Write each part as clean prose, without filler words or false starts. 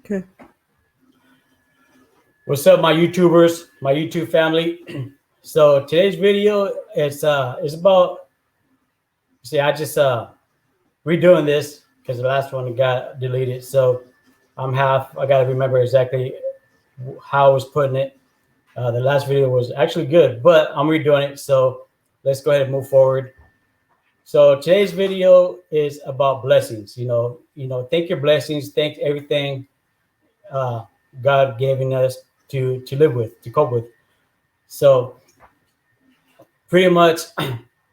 Okay. What's up, my YouTubers, my YouTube family? So today's video is about. See, I just redoing this because the last one got deleted. So I'm half. I got to remember exactly how I was putting it. The last video was actually good, but I'm redoing it. So let's go ahead and move forward. So today's video is about blessings. Thank your blessings. Thank everything uh, God giving us to live with, to cope with. So pretty much,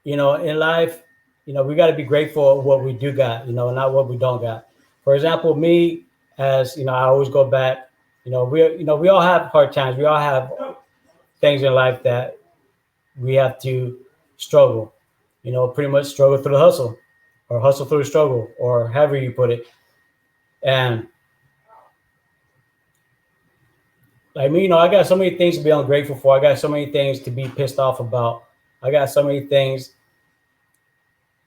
in life, we got to be grateful of what we do got, not what we don't got. For example, me, as I always go back, we all have hard times. We all have things in life that we have to struggle, pretty much struggle through the hustle or hustle through the struggle or however you put it. And like me, I got so many things to be ungrateful for. I got so many things to be pissed off about. I got so many things.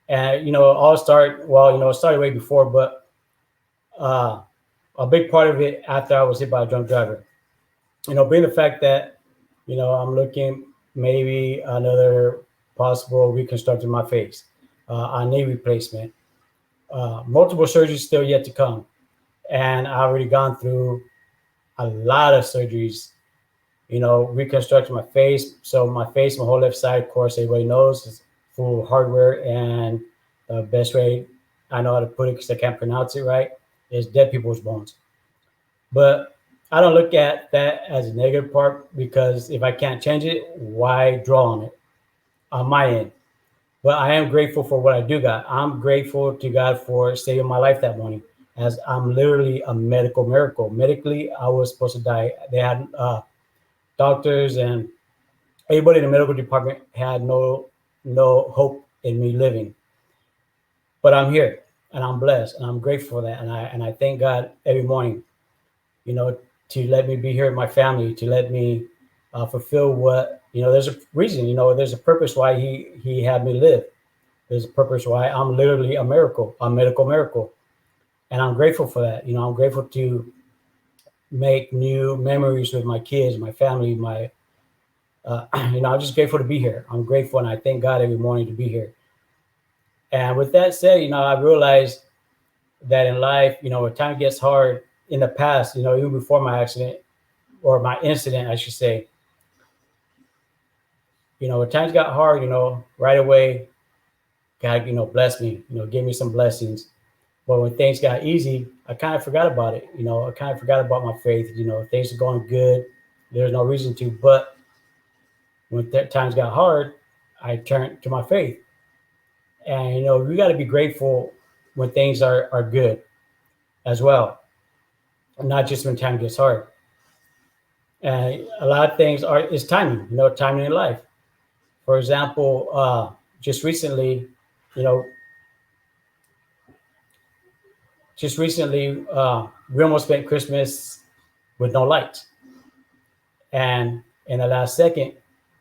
And it started way before, but uh, a big part of it after I was hit by a drunk driver. Being the fact that I'm looking maybe another possible reconstruction of my face, a knee replacement, multiple surgeries still yet to come, and I've already gone through a lot of surgeries. Reconstructing my face. So my face, my whole left side, of course, everybody knows is full hardware, and the best way I know how to put it, because I can't pronounce it right, is dead people's bones. But I don't look at that as a negative part, because if I can't change it, why draw on it on my end? But I am grateful for what I do got. I'm grateful to God for saving my life that morning, as I'm literally a medical miracle. Medically, I was supposed to die. They had doctors and everybody in the medical department had no hope in me living. But I'm here, and I'm blessed, and I'm grateful for that, and I thank God every morning, you know, to let me be here with my family, to let me fulfill what, There's a reason, there's a purpose why he had me live. There's a purpose why I'm literally a miracle, a medical miracle, and I'm grateful for that. I'm grateful to make new memories with my kids, my family, my I'm just grateful to be here. I'm grateful, and I thank God every morning to be here. And with that said, I realized that in life, when time gets hard in the past, even before my accident or my incident, I should say, when times got hard, right away, God, blessed me, gave me some blessings. But when things got easy, I kind of forgot about it. I kind of forgot about my faith. Things are going good. There's no reason to. But when times got hard, I turned to my faith. And we got to be grateful when things are good as well, not just when time gets hard. And a lot of things is timing, timing in life. For example, just recently, you know, we almost spent Christmas with no lights, and in the last second,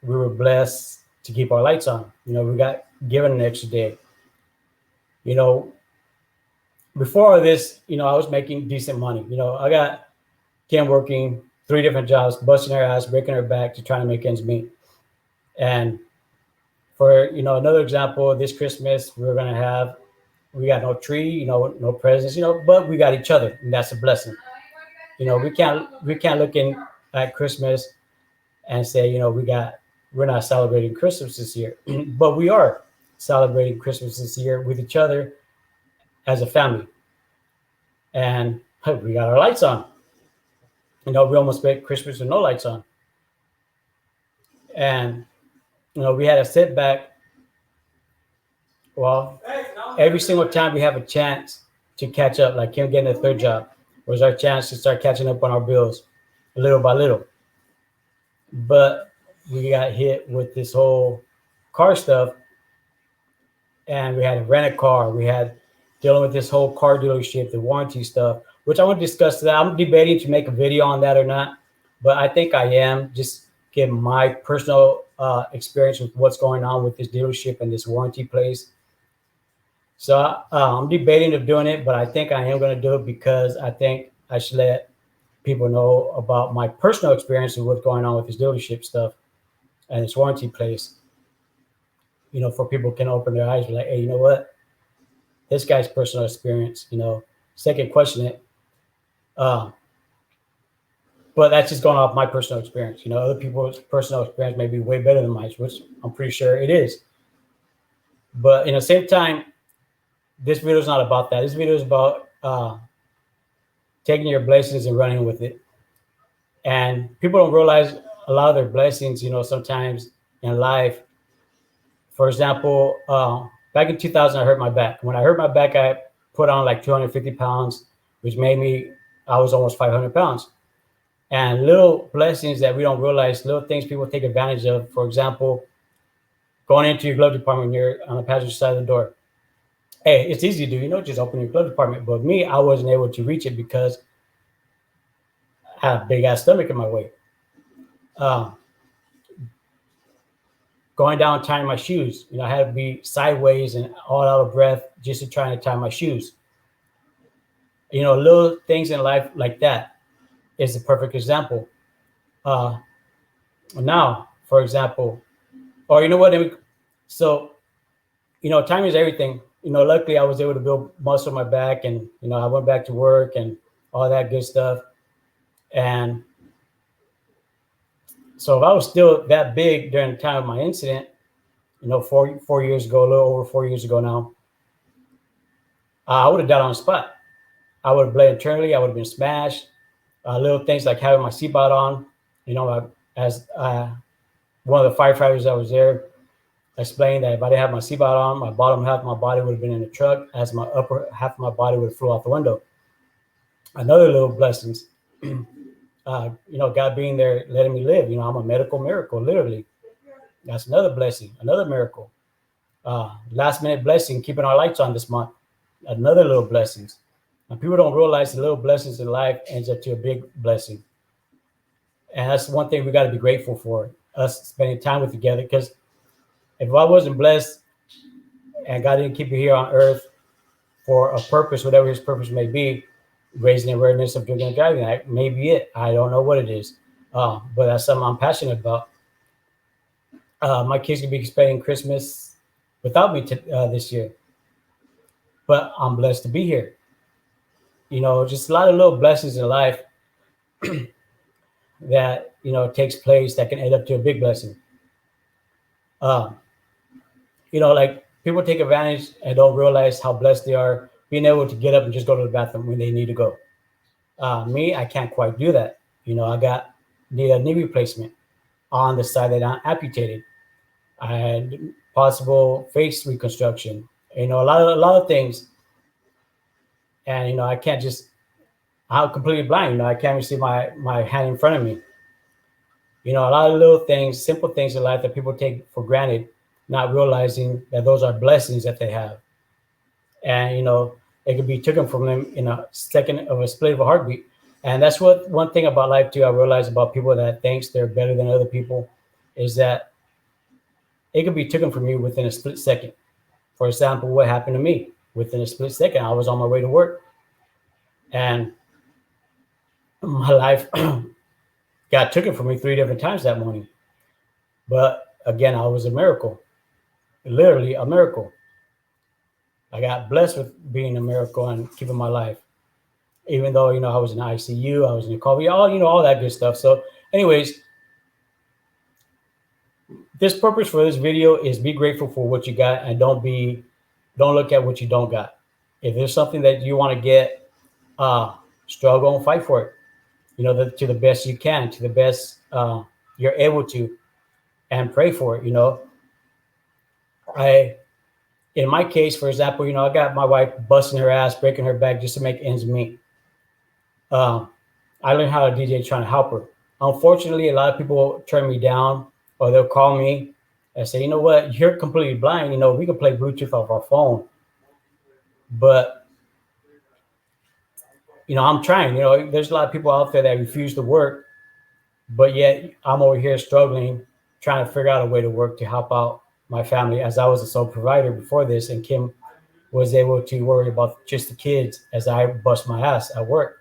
we were blessed to keep our lights on. We got given an extra day. You know, Before all this, I was making decent money. I got Kim working 3 different jobs, busting her ass, breaking her back to try to make ends meet. And for another example, this Christmas we got no tree, no presents, but we got each other, and that's a blessing. We can't look in at Christmas and say, we're not celebrating Christmas this year, but we are celebrating Christmas this year with each other as a family, and we got our lights on. We almost spent Christmas with no lights on, and we had a setback. Well, every single time we have a chance to catch up, like Kim getting a third job, was our chance to start catching up on our bills, little by little. But we got hit with this whole car stuff, and we had to rent a car. We had dealing with this whole car dealership, the warranty stuff, which I want to discuss today. I'm debating to make a video on that or not, but I think I am, just give my personal experience with what's going on with this dealership and this warranty place. So I'm debating of doing it, but I think I am going to do it because I think I should let people know about my personal experience of what's going on with this dealership stuff and this warranty place. For people can open their eyes, be like, hey, you know what? This guy's personal experience. Second question it. Um, but that's just going off my personal experience. Other people's personal experience may be way better than mine, which I'm pretty sure it is. But in the same time, this video is not about that. This video is about taking your blessings and running with it. And people don't realize a lot of their blessings, sometimes in life. For example, back in 2000, I hurt my back. When I hurt my back, I put on like 250 pounds, which made me, I was almost 500 pounds. And little blessings that we don't realize, little things people take advantage of. For example, going into your glove department here on the passenger side of the door. Hey, it's easy to do, just open your glove department. But me, I wasn't able to reach it because I had a big ass stomach in my way. Going down tying my shoes, I had to be sideways and all out of breath just to try and tie my shoes. Little things in life like that is a perfect example. Now, for example, or you know what? So, time is everything. Luckily I was able to build muscle on my back, and I went back to work and all that good stuff. And so if I was still that big during the time of my incident, 4 years ago, a little over 4 years ago now, I would have died on the spot. I would have bled internally. I would have been smashed. Little things like having my seatbelt on. As one of the firefighters that was there explained that if I didn't have my seatbelt on, my bottom half of my body would have been in the truck, as my upper half of my body would have flew out the window. Another little blessings. God being there, letting me live. I'm a medical miracle, literally. That's another blessing, another miracle. Last minute blessing, keeping our lights on this month. Another little blessings. And people don't realize the little blessings in life ends up to a big blessing. And that's one thing we got to be grateful for, us spending time with together. Because if I wasn't blessed and God didn't keep you here on earth for a purpose, whatever his purpose may be, raising awareness of drinking and driving, that may be it. I don't know what it is. But that's something I'm passionate about. My kids could be spending Christmas without me this year. But I'm blessed to be here. Just a lot of little blessings in life that, takes place that can end up to a big blessing. Like people take advantage and don't realize how blessed they are being able to get up and just go to the bathroom when they need to go. Me, I can't quite do that. I need a knee replacement on the side that I'm amputated. I had possible face reconstruction. A lot of things. And I can't just. I'm completely blind. I can't even see my hand in front of me. A lot of little things, simple things in life that people take for granted, not realizing that those are blessings that they have. And it could be taken from them in a second of a split of a heartbeat. And that's what one thing about life too I realize about people that thinks they're better than other people is that it could be taken from you within a split second. For example, what happened to me within a split second? I was on my way to work, and my life got taken from me 3 different times that morning. But again, I was a miracle, literally a miracle. I got blessed with being a miracle and keeping my life, even though I was in ICU, I was in COVID, all that good stuff. So, anyways, this purpose for this video is be grateful for what you got and don't look at what you don't got. If there's something that you want to get, struggle and fight for it. To the best you can, to the best you're able to, and pray for it. In my case, for example, I got my wife busting her ass, breaking her back just to make ends meet. I learned how to DJ trying to help her. Unfortunately, a lot of people turn me down, or they'll call me and say, you know what, you're completely blind. We can play Bluetooth off our phone. But, I'm trying. There's a lot of people out there that refuse to work, but yet I'm over here struggling, trying to figure out a way to work to help out my family, as I was a sole provider before this, and Kim was able to worry about just the kids as I bust my ass at work.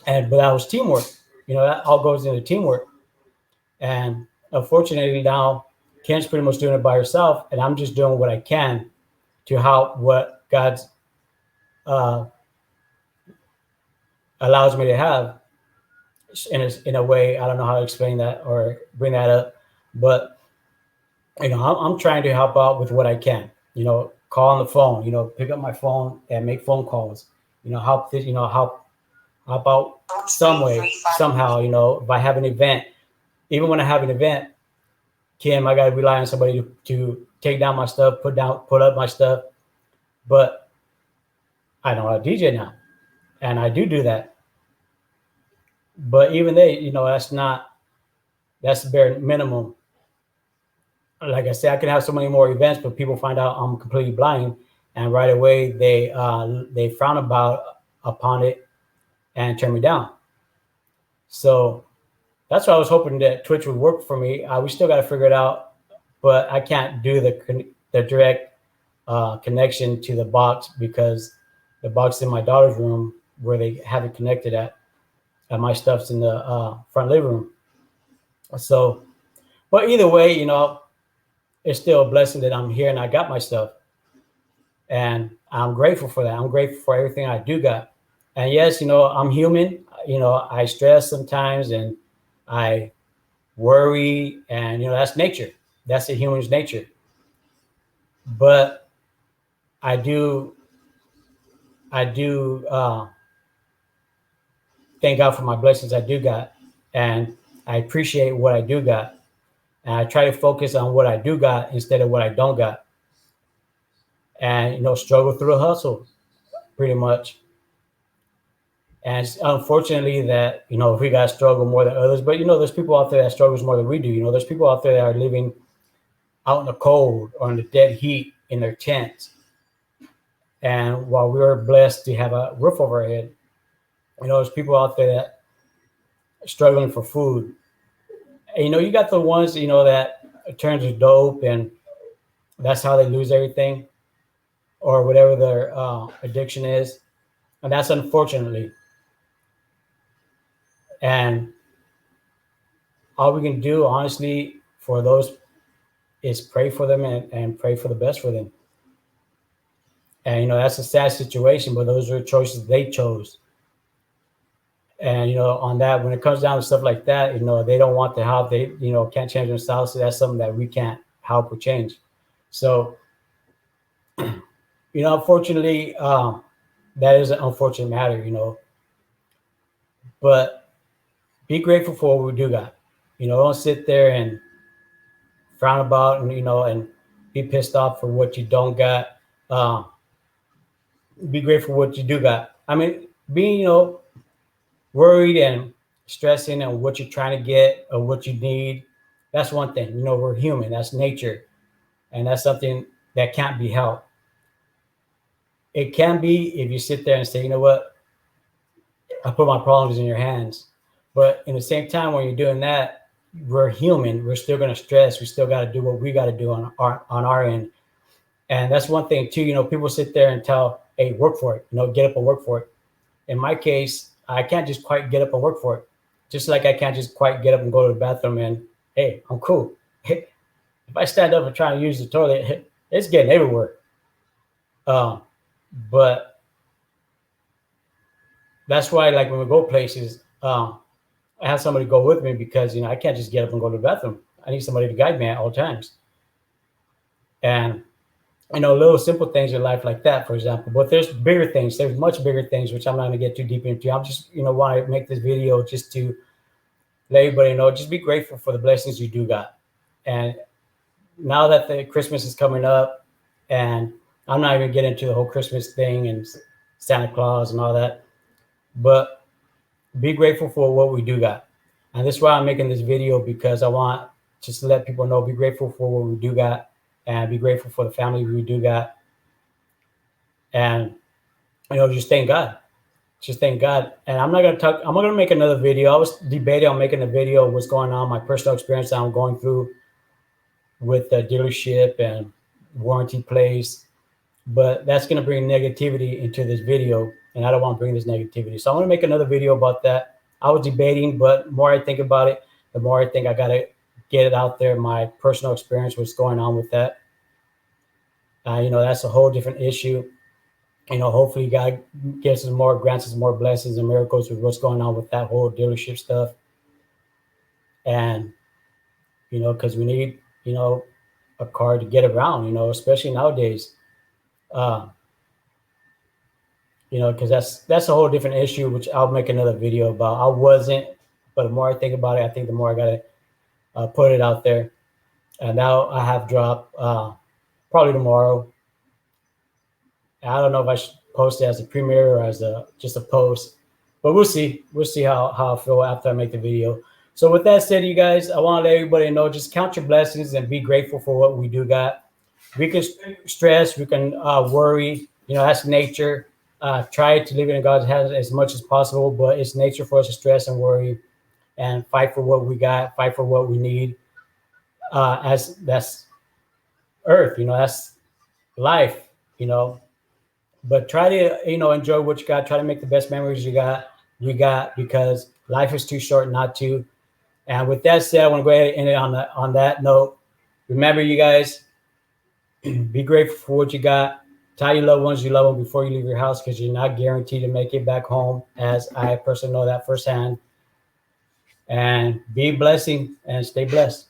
but that was teamwork. That all goes into teamwork. And unfortunately now, Ken's pretty much doing it by herself, and I'm just doing what I can to help what God's uh, allows me to have in a way. I don't know how to explain that or bring that up, but I'm trying to help out with what I can. Call on the phone. Pick up my phone and make phone calls. Help this. Help out some way somehow. If I have an event, even when I have an event, Kim, I got to rely on somebody to take down my stuff, put up my stuff. But I know how to DJ now, and I do that. But even that's the bare minimum. Like I said, I could have so many more events, but people find out I'm completely blind, and right away they frown upon it and turn me down. So that's why I was hoping that Twitch would work for me. We still got to figure it out, but I can't do the direct connection to the box because the box in my daughter's room where they have it connected at, and my stuff's in the front living room. So, but either way, it's still a blessing that I'm here and I got my stuff. And I'm grateful for that. I'm grateful for everything I do got. And yes, I'm human. I stress sometimes and I worry, and that's nature. That's a human's nature. But I do thank God for my blessings I do got, and I appreciate what I do got. And I try to focus on what I do got instead of what I don't got. And struggle through a hustle pretty much. And it's unfortunately that we got to struggle more than others, but there's people out there that struggles more than we do. There's people out there that are living out in the cold or in the dead heat in their tents, and while we're blessed to have a roof over our head, there's people out there that are struggling for food. And, you got the ones that turn to dope, and that's how they lose everything or whatever their addiction is, and that's unfortunately. And all we can do, honestly, for those is pray for them and pray for the best for them. And that's a sad situation, but those are choices they chose. And on that, when it comes down to stuff like that, they don't want the help. They can't change themselves. So that's something that we can't help or change. So unfortunately, that is an unfortunate matter. But be grateful for what we do got. Don't sit there and frown about and be pissed off for what you don't got. Be grateful for what you do got. I mean, being worried and stressing and what you're trying to get or what you need, that's one thing. We're human. That's nature, and that's something that can't be helped. It can be if you sit there and say, you know what, I put my problems in your hands. But in the same time, when you're doing that, we're human. We're still going to stress. We still got to do what we got to do on our end. And that's one thing too. People sit there and tell, hey, work for it. Get up and work for it. In my case, I can't just quite get up and work for it. Just like I can't just quite get up and go to the bathroom and, hey, I'm cool. If I stand up and try to use the toilet, it's getting everywhere. But that's why, like when we go places, I have somebody go with me because I can't just get up and go to the bathroom. I need somebody to guide me at all times. And little simple things in life like that, for example. But there's bigger things. There's much bigger things, which I'm not going to get too deep into. I'm just want to make this video just to let everybody know. Just be grateful for the blessings you do got. And now that the Christmas is coming up, and I'm not even getting into the whole Christmas thing and Santa Claus and all that, but be grateful for what we do got. And that's why I'm making this video, because I want just to let people know, be grateful for what we do got and be grateful for the family we do got. And, just thank God. Just thank God. And I'm going to make another video. I was debating on making a video of what's going on, my personal experience that I'm going through with the dealership and warranty place. But that's going to bring negativity into this video. and I don't want to bring this negativity. So I'm gonna make another video about that. I was debating, but the more I think about it, the more I think I gotta get it out there. My personal experience, what's going on with that. That's a whole different issue. Hopefully God gives us more, grants us more blessings and miracles with what's going on with that whole dealership stuff. And, because we need, a car to get around, especially nowadays. Uh, because that's a whole different issue, which I'll make another video about. I wasn't, but the more I think about it, I think the more I gotta put it out there. And now I have dropped probably tomorrow. I don't know if I should post it as a premiere or as just a post, but we'll see. We'll see how I feel after I make the video. So with that said, you guys, I want to let everybody know, just count your blessings and be grateful for what we do got. We can stress, we can worry. That's nature. Try to live in God's hands as much as possible, but it's nature for us to stress and worry and fight for what we got, fight for what we need. As that's earth, that's life, but try to enjoy what you got. Try to make the best memories you got, because life is too short not to. And with that said, I want to go ahead and end it on that note. Remember, you guys, be grateful for what you got. Tell your loved ones you love them before you leave your house, because you're not guaranteed to make it back home, as I personally know that firsthand. And be a blessing and stay blessed.